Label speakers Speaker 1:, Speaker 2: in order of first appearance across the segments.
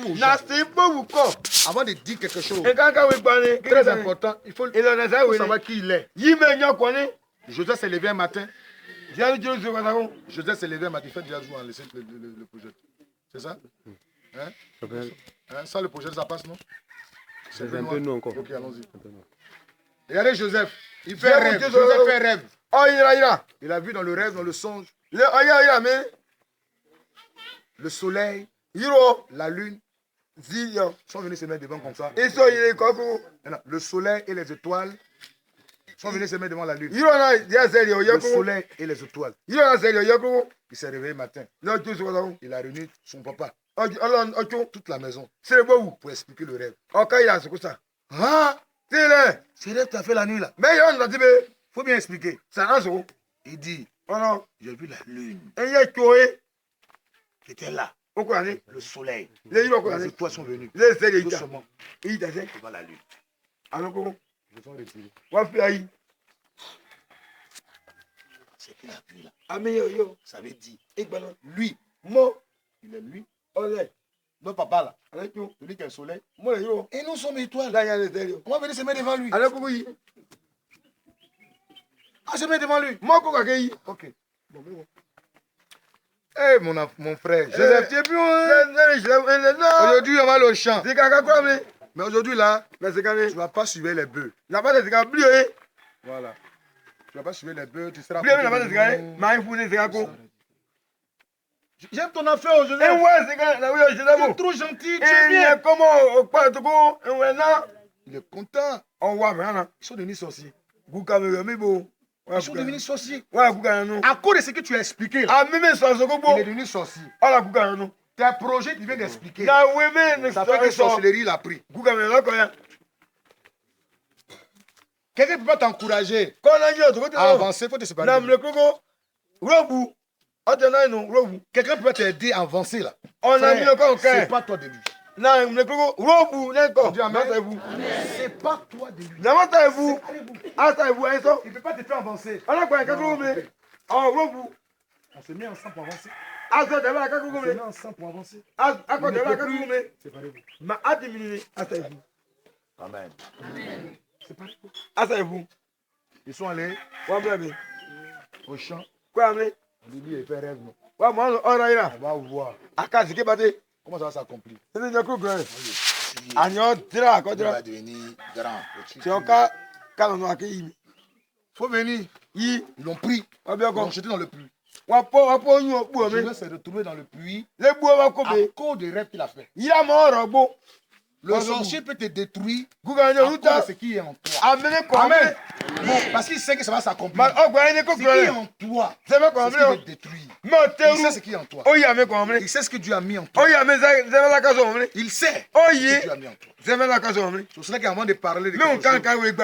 Speaker 1: tout aux gens. Avant de dire quelque chose, très important, il faut savoir qui il est. Joseph s'est levé un matin. Joseph s'est levé un matin. Il fait déjà jouer en laissant le projet. C'est ça? Hein? Ça, le projet, ça passe, non?
Speaker 2: C'est un peu nous encore.
Speaker 1: Ok, allons-y. Regardez Joseph. Il fait rêve. Joseph fait rêve. Il a vu dans le rêve, dans le songe, le soleil, la lune sont venus se mettre devant comme ça. Le soleil et les étoiles sont venus se mettre devant la lune. Le soleil et les étoiles. Il s'est réveillé matin. Il a réuni son papa, toute la maison, pour expliquer le rêve. Ah, c'est le rêve que tu as fait la nuit là. Il faut bien expliquer. Il dit, j'ai vu la lune qui était là. Le soleil. Les étoiles sont venues. Doucement. Devant la lune. Ils sont retirés. C'est qu'il a vu là. Ça veut dire, lui, il est lui. Notre papa là, celui qui est le soleil. Et nous sommes étoiles. On va venir se mettre devant lui. Se mettre devant lui. Ok. Eh mon frère, Joseph, tu es plus. Aujourd'hui, on va aller au champ. Mais aujourd'hui là, tu ne vas pas suivre les bœufs. Voilà. Tu ne vas pas suivre les bœufs, tu seras. J'aime ton affaire aujourd'hui. Tu es trop gentil, tu es bien. Il est content. Ils sont devenus sorciers. Ils sont devenus sorciers. À cause de ce que tu as expliqué là, il est devenu sorcier. Tes projets qu'il vient d'expliquer, ça fait que sorcellerie l'a pris. Quelqu'un ne peut pas t'encourager à avancer, il faut te séparer. Quelqu'un peut t'aider à avancer là. C'est pas toi de lui. C'est pas toi de lui. Il ne peut pas te faire avancer. On se met ensemble pour avancer. On se met ensemble pour avancer. Séparez-vous. Amen. Séparez-vous. Ils sont allés au champ. On dit, il fait rêve. On va voir comment ça va s'accomplir. Il va devenir grand. Il faut venir. Ils l'ont pris. Ils l'ont jeté dans le puits. Je s'est retrouvé dans le puits à cause des rêves qu'il a fait. Le sorcier peut te détruire à cause de ce qui est en toi. Amen. Bon, parce qu'il sait que ça va s'accomplir. Ce qui est en toi, c'est ce qui va te détruire. Il sait ce qui est en toi. Il sait ce que Dieu a mis en toi. Il sait ce que Dieu a mis en toi. C'est cela qu'avant de parler de quelque chose,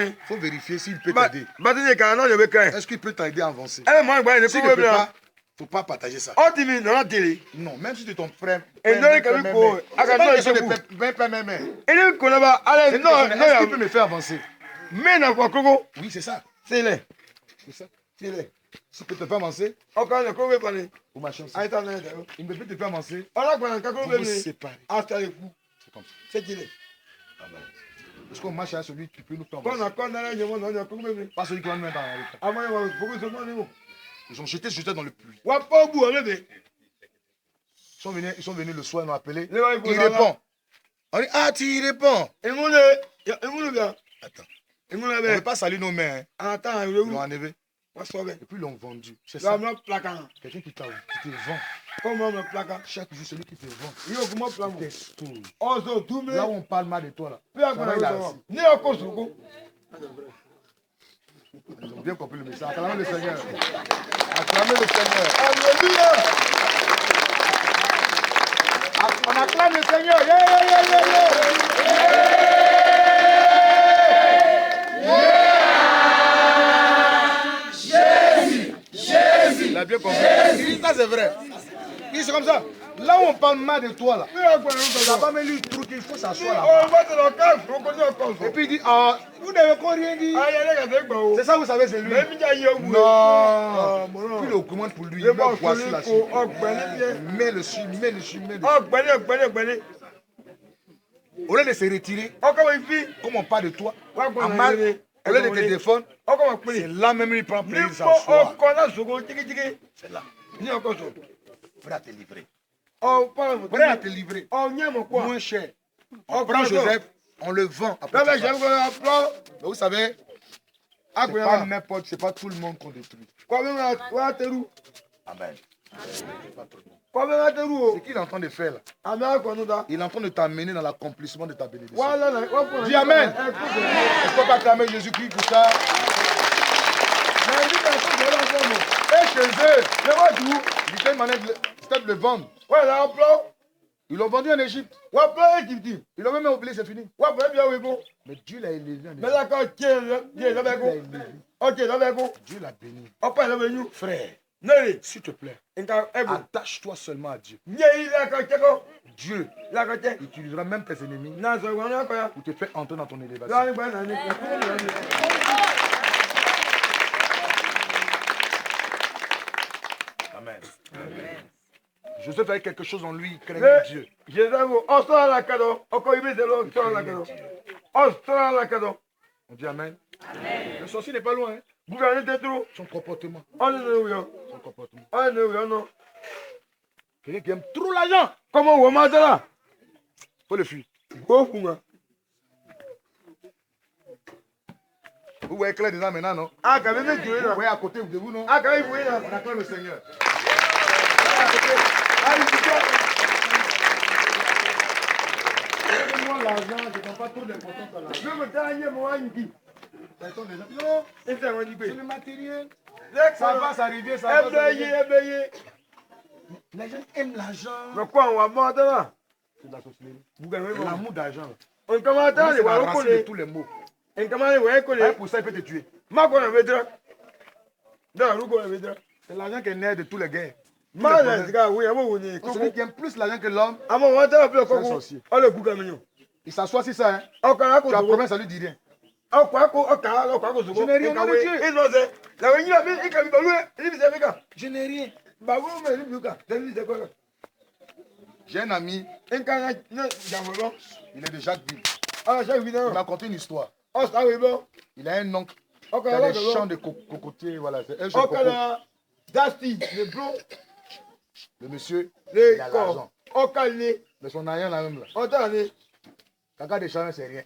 Speaker 1: il faut vérifier s'il peut t'aider. Est-ce qu'il peut t'aider à avancer? S'il ne peut pas, il ne faut pas partager ça. Non, même si tu es ton frère. Est-ce qu'il peut me faire avancer? Oui, c'est ça. C'est ça. S'il peut te faire avancer, pour ma chance. Il ne peut te faire avancer. Vous vous séparez. C'est comme ça. Amen. Est-ce qu'on marche à celui qui peut nous faire avancer? Pas celui qui va nous mettre dans la rue. Ils ont jeté dans le puits. Ils sont venus le soir, ils m'ont appelé. Il répond. On dit, ah, tu y réponds. Attends. On ne peut pas saluer nos mains. Ils l'ont enlevé. Et puis ils l'ont vendu. C'est ça. Quelqu'un qui te vend. Chaque jour, celui qui te vend. Là où on parle mal de toi, là. Ils ont bien compris le message. Acclamez le Seigneur. Acclamez le Seigneur. Alléluia. On acclame le Seigneur. Jésus. Il a bien compris. Ça, c'est vrai. C'est comme ça. Là où on parle mal de toi, là, ça va me lui truc, il faut s'asseoir là. Et puis il dit, ah, vous n'avez encore rien dit. C'est ça, vous savez, c'est lui. Non. Puis il augmente pour lui. Il va voir sur la suite. Mets le dessus. Au lieu de se retirer, comme on parle de toi,
Speaker 3: en
Speaker 1: mal, au lieu de te défendre, c'est là même il prend plaisir à soi. C'est là. Prêt à te livrer. Prêt à te livrer. Moins cher. On prend Joseph, on le vend. Mais vous savez, c'est pas n'importe, c'est pas tout le monde qu'on détruit. Amen. Ce qu'il est en train de faire là, il est en train de t'amener dans l'accomplissement de ta bénédiction. Dis Amen. Il ne faut pas acclamer Jésus-Christ pour ça. Et chez eux, il c'était de le vendre. Ils l'ont vendu en Égypte. Ils l'ont même oublié, c'est fini. Mais Dieu l'a élevé en Égypte. Dieu l'a béni. Frère, s'il te plaît, attache-toi seulement à Dieu. Dieu utilisera même tes ennemis pour te faire entrer dans ton élévation. Amen. Joseph avait quelque chose en lui, il craignait Dieu. On dit Amen. Le sorcier n'est pas loin. Hein? Son comportement. Son comportement. Quelqu'un qui aime trop l'argent. Faut le fuir. Vous voyez clair déjà maintenant, non? Vous voyez à côté de vous, non? On acclame le Seigneur. Moi, l'argent, je ne donne pas trop d'importance à l'argent. Non, c'est le matériel. Ça va, ça arrive, ça va. Les gens aiment l'argent. C'est de la sorcellerie. L'amour d'argent. C'est la racine de tous les maux. Pour ça, il peut te tuer. C'est l'argent qui est né de tous les guerres. Celui qui aime plus l'argent que l'homme, c'est un sorcier. Il s'assoit sur ça. Hein. Tu as promis, ça lui dit rien. Je n'ai rien de Dieu. Je n'ai rien. J'ai un ami, il est de Jacquesville. Il m'a conté une histoire. Il a un oncle qui a des champs de cocotiers. Voilà, c'est un champ de coco. Le monsieur, il a l'argent. Mais son argent là même là. Caca des champs, c'est rien.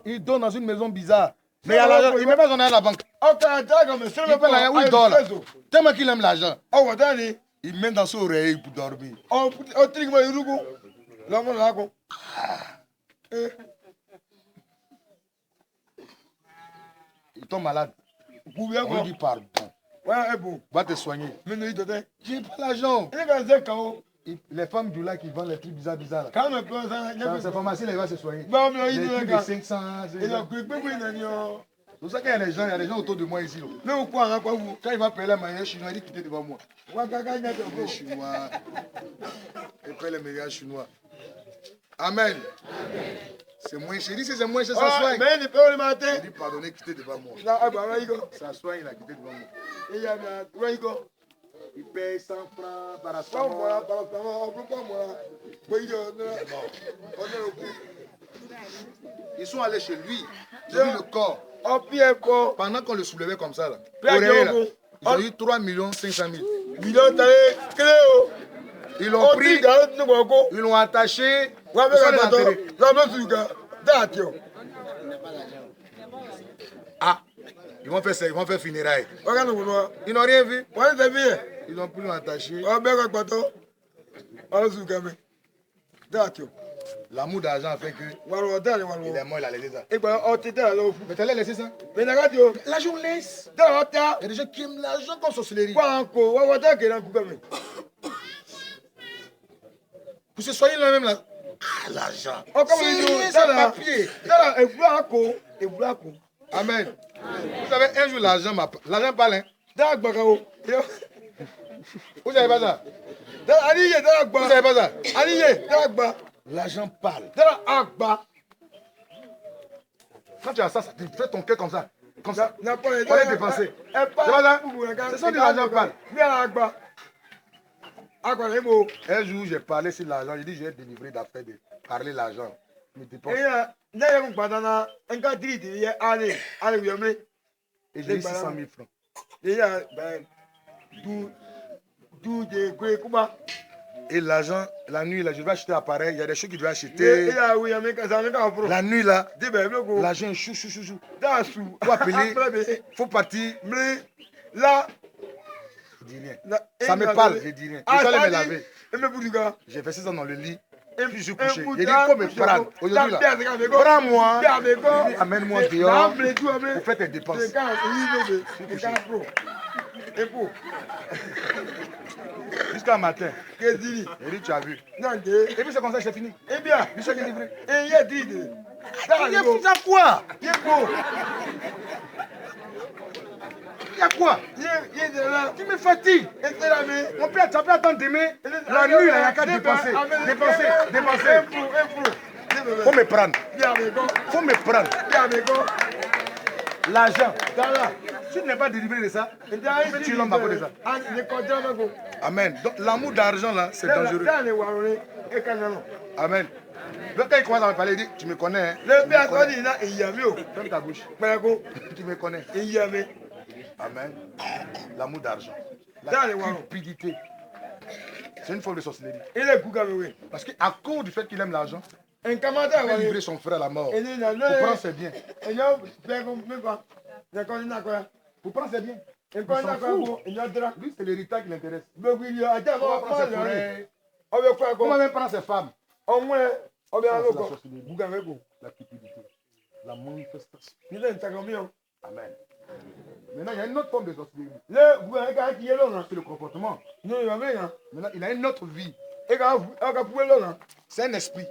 Speaker 1: Il donne dans une maison bizarre. Mais il a l'argent, il ne met pas son argent à la banque. Il paie l'argent où il dort là. Tellement qu'il aime l'argent. Il met dans son oreille pour dormir. Il tombe malade. On lui dit pardon. Va te soigner. J'ai pas l'argent. Les femmes du lac qui vendent les trucs bizarres là. Dans ces pharmacies là, il va se soigner. Les trucs de 500. C'est pour ça qu'il y a des gens autour de moi ici. Quand il va payer la manière chinoise, il dit quitter devant moi. Les Chinois. Il paye les meilleurs Chinois. Amen. C'est moins cher. Si c'est moins cher, ça soigne. Il dit pardonnez, quittez devant moi. Ça soigne, il a quitté devant moi. Il paye 100 francs par Ils sont allés chez lui. J'ai vu le corps. Pendant qu'on le soulevait comme ça, là, ils ont eu 3 500 000. Ils l'ont pris, ils l'ont attaché. Ah, ils vont faire funérailles. Ils n'ont rien vu. Ils ont pris l'attaché. L'amour d'argent a fait que il est mort, il a laissé ça. Mais tu l'as laissé ça? L'argent laisse. Il y a des gens qui aiment l'argent comme sorcellerie. Pour se soigner là-même là. Ah, l'argent. C'est papier. Amen. Vous savez, un jour l'argent parle. Hein? Vous savez pas ça? Vous savez pas ça? L'argent parle. Quand tu as ça, ça te fait ton cœur comme ça. Comme ça. Pour les dépenser. C'est pas ça? C'est ça que l'argent parle. Ah, quoi, les mots. Un jour, j'ai parlé sur l'argent. J'ai dit, je vais délivrer d'affaires de parler l'argent. Mais dépense. Et d'ailleurs, on parle un cas de allez, allez, et j'ai eu 600 000 francs. Déjà, ben, tout de quoi. Et l'argent, la nuit, là, je vais acheter l'appareil. Il y a des choses qu'il doit acheter. La nuit, là, l'argent est chou. Faut appeler, faut partir. Là, je dis rien. Ça me parle, je dis rien. Je suis allé me laver. J'ai versé ça dans le lit. Puis je suis couché. J'ai dit, il faut me prendre. Aujourd'hui, là, prends-moi. Amène-moi dehors. Pour faire tes dépenses. Jusqu'à matin. J'ai dit, tu as vu. Et puis c'est comme ça que c'est fini. Eh bien, je suis délivré. Et il y a dit. Il y a quoi? Il y a quoi? Il y a quoi? Tu me fatigues. On peut attendre demain. La nuit, il n'y a qu'à dépenser. Faut me prendre. Faut me prendre. L'argent. Si tu n'es pas délivré de ça, tu es l'homme à côté de ça. Amen. Donc l'amour d'argent là, c'est dangereux. Amen. Donc quand il commence à me parler, il dit, tu me connais. Hein? Ferme ta bouche. Tu me connais. Amen. L'amour d'argent. La cupidité. C'est une forme de sorcellerie. Parce qu'à cause du fait qu'il aime l'argent, il peut livrer son frère à la mort. Pour prendre ses biens. Pour prendre ses biens. Lui, c'est l'héritage qui l'intéresse. On va prendre ses forêts. On va même prendre ses femmes. La cupidité. La manifestation. Amen. Maintenant, il y a une autre forme de sorcellerie. C'est le comportement. Maintenant, il a une autre vie. C'est un esprit.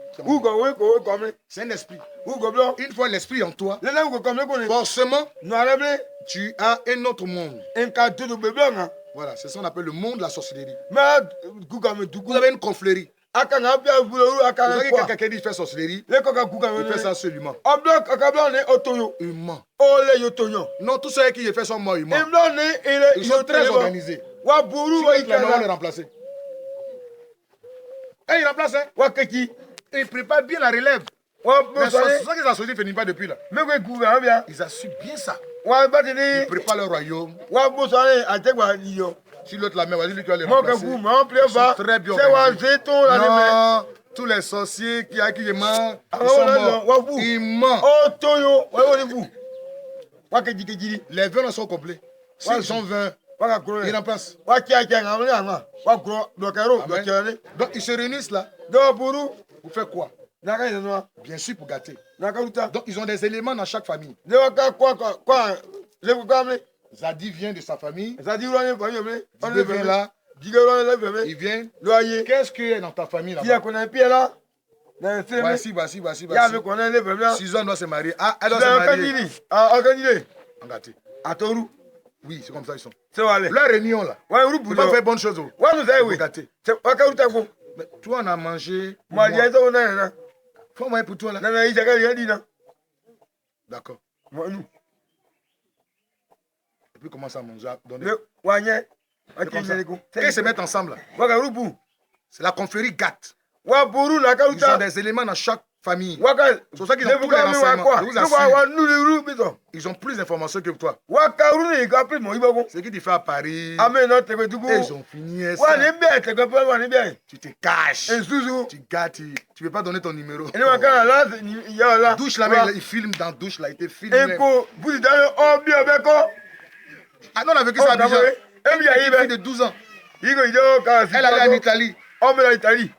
Speaker 1: C'est un esprit. Une fois l'esprit en toi, forcément, tu as un autre monde. Voilà, c'est ça qu'on appelle le monde de la sorcellerie. Vous avez une confrérie. Vous avez quelqu'un qui fait sorcellerie, il fait ça seulement. Humain. Non, tous ceux qui fait sont morts humains. Ils sont très organisés. Si Hitler on les remplacer. Et il remplace, hein? Il prépare bien la relève. Mais c'est ça que la société ne finit pas depuis là. Ils assument bien ça. Ils préparent le royaume. Si l'autre la met, vas-y, lui qui va les remplacer. Ils sont très bien organisés. Non, tous les sorciers qui mentent, ils sont morts. Ils mentent. Les 20 sont complets. S'ils sont 20, ils remplacent. Donc ils se réunissent là. Pour faire quoi? Bien sûr pour gâter. Donc ils ont des éléments dans chaque famille. Zadi vient de sa famille. Zadi vient là. Il vient. Qu'est-ce qu'il y a dans ta famille là-bas? Voici. Suzanne doit se marier. Ah, elle doit se marier. En gâté. Oui, c'est comme ça ils sont. Leur réunion là. Ils vont faire bonne chose. Gâté. Mais toi on a mangé. Faut moyen pour toi là. D'accord. Et puis commence à manger. Quand ils se mettent ensemble là. C'est la confrérie gâte. Ils ont des éléments dans chaque famille. C'est pour ça qu'ils ont tous les renseignements. Je vous assure. Ils ont plus d'informations que toi. Ce qui te fait à Paris. Et ils ont fini. Tu te caches. Tu gâtes. Tu ne peux pas donner ton numéro. Douche là, il filme dans douche là. Il te filme. Ah non, on a vécu ça déjà. Une fille de 12 ans. Elle allait en Italie.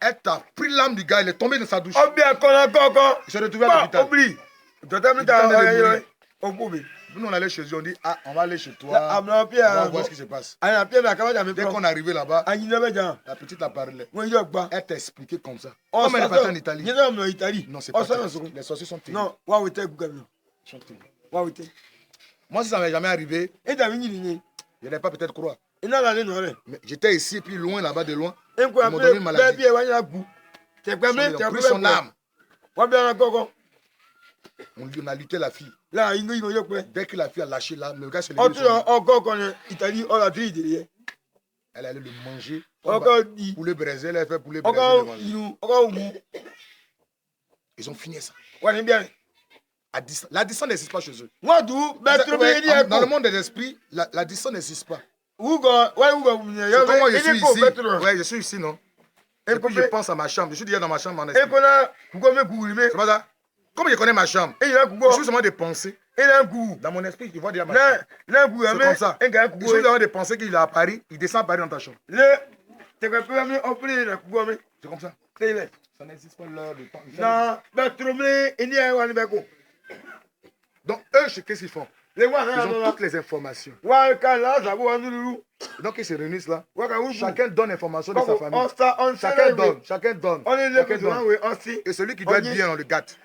Speaker 1: Elle t'a pris l'âme du gars, il est tombé dans sa douche. Il s'est retrouvé à l'hôpital. Nous on allait chez eux, on dit ah on va aller chez toi, on va voir ce qui se passe. Dès qu'on est arrivé là-bas, la petite a parlé. Elle t'a expliqué comme ça. Comme elle est partie en Italie. Non, c'est pas ça. Les sorciers sont terribles. Moi si ça m'est jamais arrivé, je n'allais pas peut-être croire. Mais j'étais ici et puis loin là-bas de loin. Ils m'ont donné une maladie. Ils ont pris son âme. On a lutté la fille. Dès que la fille a lâché l'âme, le gars se lève. Elle allait le manger.
Speaker 3: Encore dit.
Speaker 1: Poulet braisé, elle a fait poulet braisé.
Speaker 3: Encore you. Encore vous.
Speaker 1: Ils ont fini ça.
Speaker 3: Ouais, bien.
Speaker 1: La distance n'existe pas chez eux.
Speaker 3: Moi, tout,
Speaker 1: dans le monde des esprits, la distance n'existe pas.
Speaker 3: Où go,
Speaker 1: C'est comment je suis ici. Ouais, je suis ici, non? Et puis je pense à ma chambre. Je suis déjà dans ma chambre en esprit. C'est pas ça? Comme je connais ma chambre, je suis seulement de penser. Dans mon esprit, je vois déjà ma chambre. C'est comme ça. Je suis seulement de penser qu'il est à Paris, il descend à Paris dans ta chambre. C'est comme ça. Ça n'existe pas l'heure de temps.
Speaker 3: Non,
Speaker 1: donc, eux, qu'est-ce qu'ils font? Ils ont toutes les informations. Donc, ils se réunissent là. Chacun donne l'information de sa famille. Chacun donne. Et celui qui doit être bien, on le gâte.